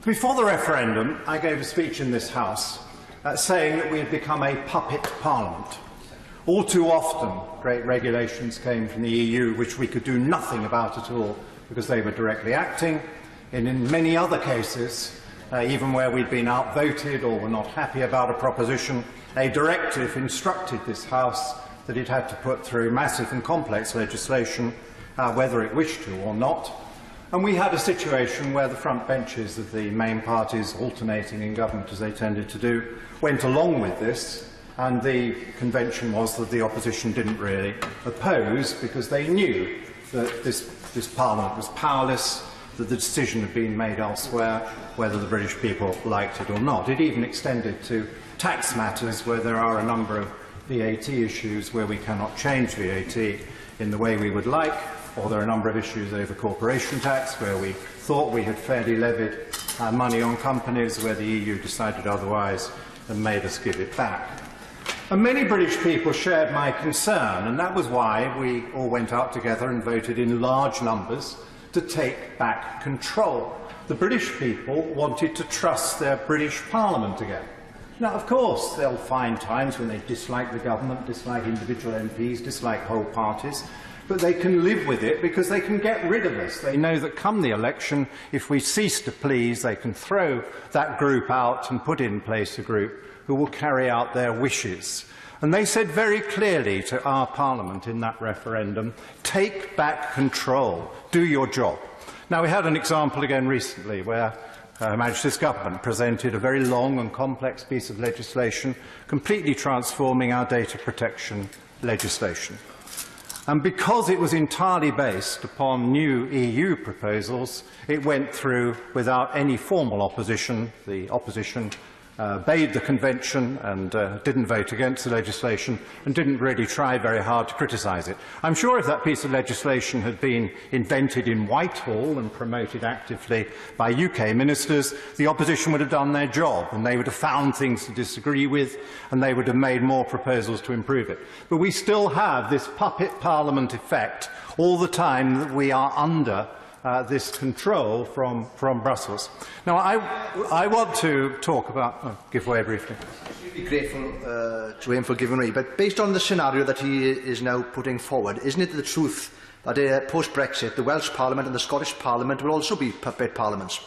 Before the referendum, I gave a speech in this House saying that we had become a puppet parliament. All too often, great regulations came from the EU which we could do nothing about at all because they were directly acting. And in many other cases, even where we'd been outvoted or were not happy about a proposition, a directive instructed this House that it had to put through massive and complex legislation, whether it wished to or not. And we had a situation where the front benches of the main parties, alternating in government as they tended to do, went along with this, and the convention was that the opposition didn't really oppose because they knew that this Parliament was powerless, that the decision had been made elsewhere, whether the British people liked it or not. It even extended to tax matters where there are a number of VAT issues where we cannot change VAT in the way we would like, or there are a number of issues over corporation tax where we thought we had fairly levied money on companies where the EU decided otherwise and made us give it back. And many British people shared my concern, and that was why we all went out together and voted in large numbers to take back control. The British people wanted to trust their British Parliament again. Now, of course, they'll find times when they dislike the government, dislike individual MPs, dislike whole parties, but they can live with it because they can get rid of us. They know that come the election, if we cease to please, they can throw that group out and put in place a group who will carry out their wishes. And they said very clearly to our Parliament in that referendum, take back control, do your job. Now, we had an example again recently where Her Majesty's Government presented a very long and complex piece of legislation, completely transforming our data protection legislation. And because it was entirely based upon new EU proposals, it went through without any formal opposition. The opposition obeyed the convention and didn't vote against the legislation and didn't really try very hard to criticise it. I'm sure if that piece of legislation had been invented in Whitehall and promoted actively by UK ministers, the opposition would have done their job and they would have found things to disagree with and they would have made more proposals to improve it. But we still have this puppet parliament effect all the time that we are under this control from Brussels. Now, I want to talk about... give way briefly. I'd be grateful to him for giving way, but based on the scenario that he is now putting forward, isn't it the truth that post-Brexit, the Welsh Parliament and the Scottish Parliament will also be puppet parliaments?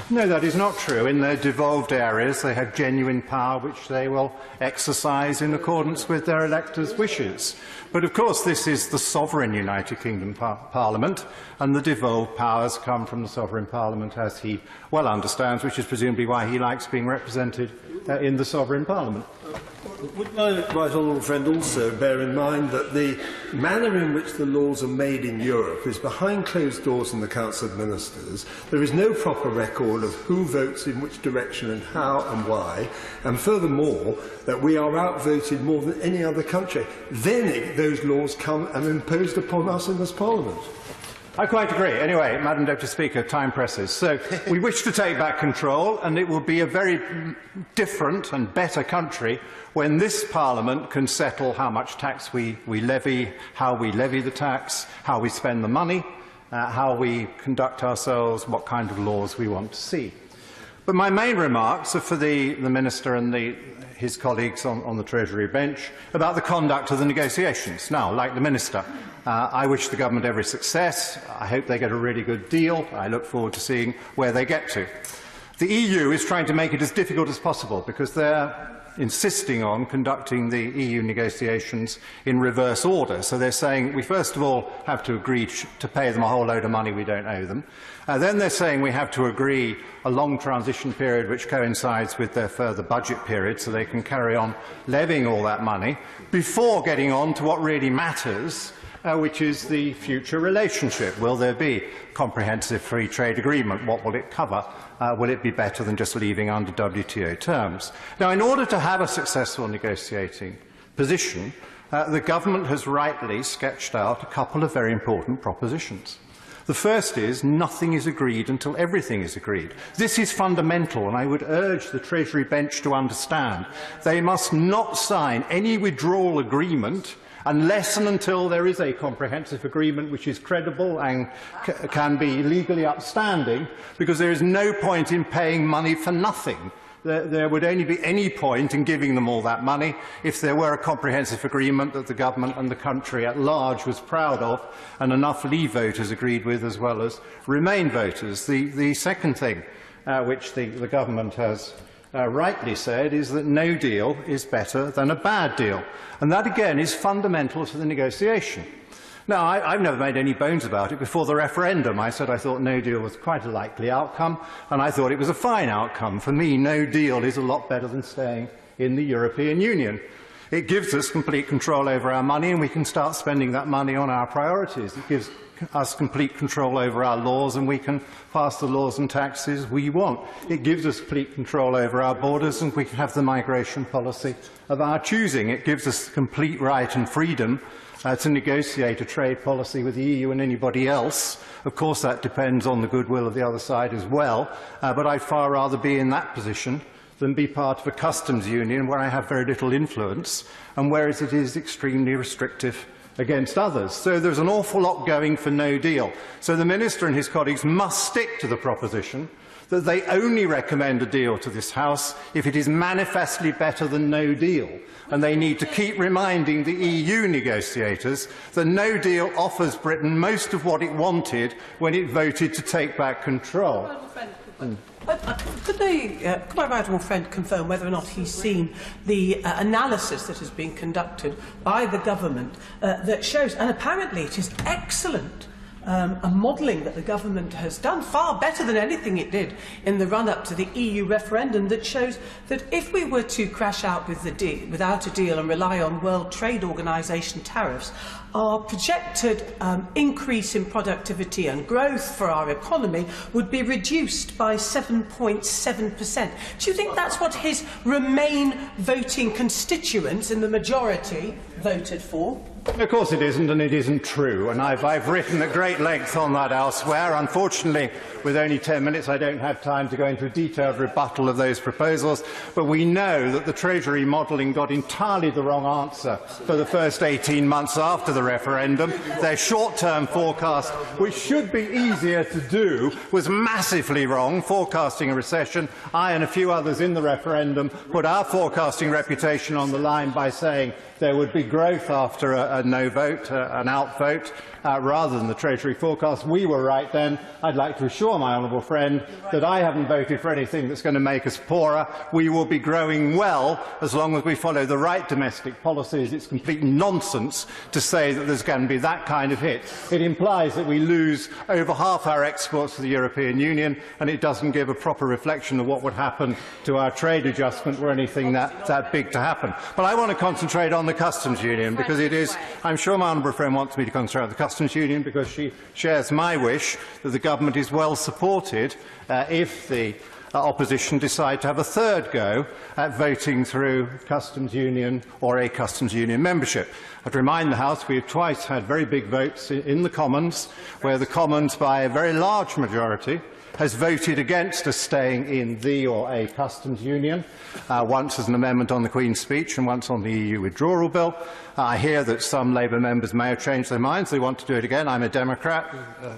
No, that is not true. In their devolved areas, they have genuine power which they will exercise in accordance with their electors' wishes. But, of course, this is the sovereign United Kingdom Parliament, and the devolved powers come from the sovereign Parliament, as he well understands, which is presumably why he likes being represented in the sovereign Parliament. Would my right honourable friend also bear in mind that the manner in which the laws are made in Europe is behind closed doors in the Council of Ministers. There is no proper record of who votes in which direction and how and why, and furthermore, that we are outvoted more than any other country. Then those laws come and are imposed upon us in this Parliament. I quite agree. Anyway, Madam Deputy Speaker, time presses. So we wish to take back control, and it will be a very different and better country when this Parliament can settle how much tax we levy, how we levy the tax, how we spend the money, how we conduct ourselves, what kind of laws we want to see. But my main remarks are for the Minister and his colleagues on the Treasury bench about the conduct of the negotiations. Now, like the Minister, I wish the government every success. I hope they get a really good deal. I look forward to seeing where they get to. The EU is trying to make it as difficult as possible because they're insisting on conducting the EU negotiations in reverse order. So they're saying we first of all have to agree to pay them a whole load of money we don't owe them. Then they're saying we have to agree a long transition period which coincides with their further budget period so they can carry on levying all that money before getting on to what really matters, which is the future relationship. Will there be a comprehensive free trade agreement? What will it cover? Will it be better than just leaving under WTO terms? Now, in order to have a successful negotiating position, the government has rightly sketched out a couple of very important propositions. The first is nothing is agreed until everything is agreed. This is fundamental, and I would urge the Treasury bench to understand they must not sign any withdrawal agreement unless and until there is a comprehensive agreement which is credible and can be legally upstanding, because there is no point in paying money for nothing. There would only be any point in giving them all that money if there were a comprehensive agreement that the government and the country at large was proud of, and enough Leave voters agreed with, as well as Remain voters. The second thing which the government has rightly said is that no deal is better than a bad deal. And that, again, is fundamental to the negotiation. Now, I've never made any bones about it. Before the referendum, I said I thought no deal was quite a likely outcome, and I thought it was a fine outcome. For me, no deal is a lot better than staying in the European Union. It gives us complete control over our money, and we can start spending that money on our priorities. It gives us complete control over our laws, and we can pass the laws and taxes we want. It gives us complete control over our borders, and we can have the migration policy of our choosing. It gives us complete right and freedom to negotiate a trade policy with the EU and anybody else. Of course, that depends on the goodwill of the other side as well, but I'd far rather be in that position than be part of a customs union where I have very little influence, and whereas it is extremely restrictive against others. So there's an awful lot going for no deal. So the Minister and his colleagues must stick to the proposition that they only recommend a deal to this House if it is manifestly better than no deal. And they need to keep reminding the EU negotiators that no deal offers Britain most of what it wanted when it voted to take back control. Could my right honourable friend confirm whether or not he's seen the analysis that has been conducted by the government that shows, and apparently it is excellent, a modelling that the government has done, far better than anything it did in the run-up to the EU referendum, that shows that if we were to crash out with without a deal and rely on World Trade Organisation tariffs, our projected increase in productivity and growth for our economy would be reduced by 7.7%. Do you think that's what his Remain voting constituents in the majority voted for? Of course it isn't, and it isn't true, and I've written at great length on that elsewhere. Unfortunately, with only 10 minutes, I don't have time to go into a detailed rebuttal of those proposals, but we know that the Treasury modelling got entirely the wrong answer for the first 18 months after the referendum. Their short-term forecast, which should be easier to do, was massively wrong, forecasting a recession. I and a few others in the referendum put our forecasting reputation on the line by saying there would be growth after a no vote, an out vote, rather than the Treasury forecast. We were right then. I'd like to assure my honourable friend that I haven't voted for anything that's going to make us poorer. We will be growing well as long as we follow the right domestic policies. It's complete nonsense to say that there's going to be that kind of hit. It implies that we lose over half our exports to the European Union, and it doesn't give a proper reflection of what would happen to our trade adjustment were anything that big to happen. But I want to concentrate on the customs union, because it is, I'm sure my honourable friend wants me to concentrate on the customs union because she shares my wish that the government is well supported if the opposition decide to have a third go at voting through customs union or a customs union membership. I'd remind the House we have twice had very big votes in the Commons, where the Commons, by a very large majority, has voted against us staying in the or a customs union, once as an amendment on the Queen's speech and once on the EU withdrawal bill. I hear that some Labour members may have changed their minds. They want to do it again. I'm a Democrat.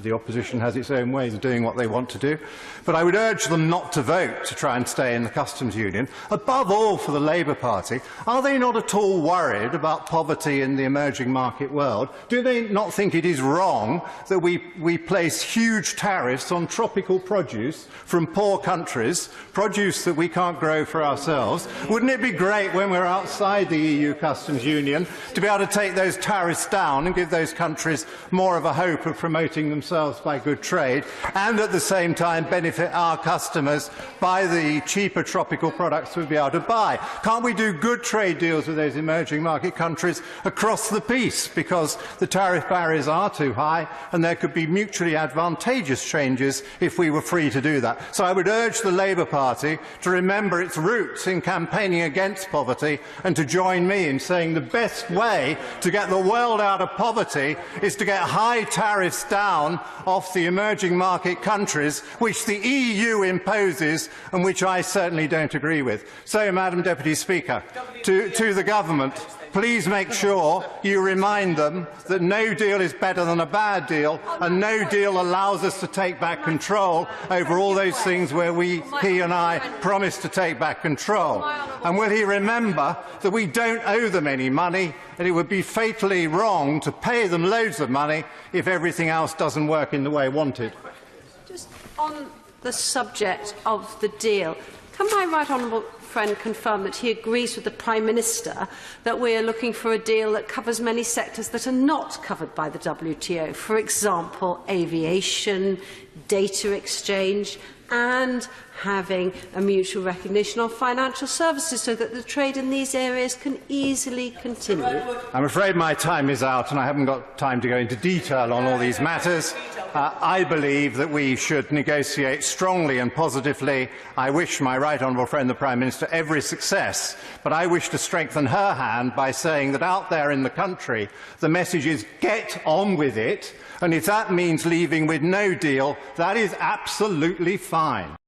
The opposition has its own ways of doing what they want to do. But I would urge them not to vote to try and stay in the customs union. Above all, for the Labour Party, are they not at all worried about poverty in the emerging market world? Do they not think it is wrong that we place huge tariffs on tropical produce from poor countries, produce that we can't grow for ourselves? Wouldn't it be great when we're outside the EU customs union to be able to take those tariffs down and give those countries more of a hope of promoting themselves by good trade, and at the same time benefit our customers by the cheaper tropical products we'll be able to buy? Can't we do good trade deals with those emerging market countries across the piece, because the tariff barriers are too high and there could be mutually advantageous changes if we were free to do that? So I would urge the Labour Party to remember its roots in campaigning against poverty and to join me in saying the best best way to get the world out of poverty is to get high tariffs down off the emerging market countries, which the EU imposes and which I certainly don't agree with. So, Madam Deputy Speaker, to the government, please make sure you remind them that no deal is better than a bad deal, and no deal allows us to take back control over all those things where he and I promised to take back control. And will he remember that we don't owe them any money, and it would be fatally wrong to pay them loads of money if everything else doesn't work in the way wanted. Just on the subject of the deal, can my right honourable friend confirm that he agrees with the Prime Minister that we are looking for a deal that covers many sectors that are not covered by the WTO, for example, aviation, data exchange, and having a mutual recognition of financial services so that the trade in these areas can easily continue? I'm afraid my time is out and I haven't got time to go into detail on all these matters. I believe that we should negotiate strongly and positively. I wish my right honourable friend the Prime Minister every success, but I wish to strengthen her hand by saying that out there in the country the message is get on with it, and if that means leaving with no deal, that is absolutely fine.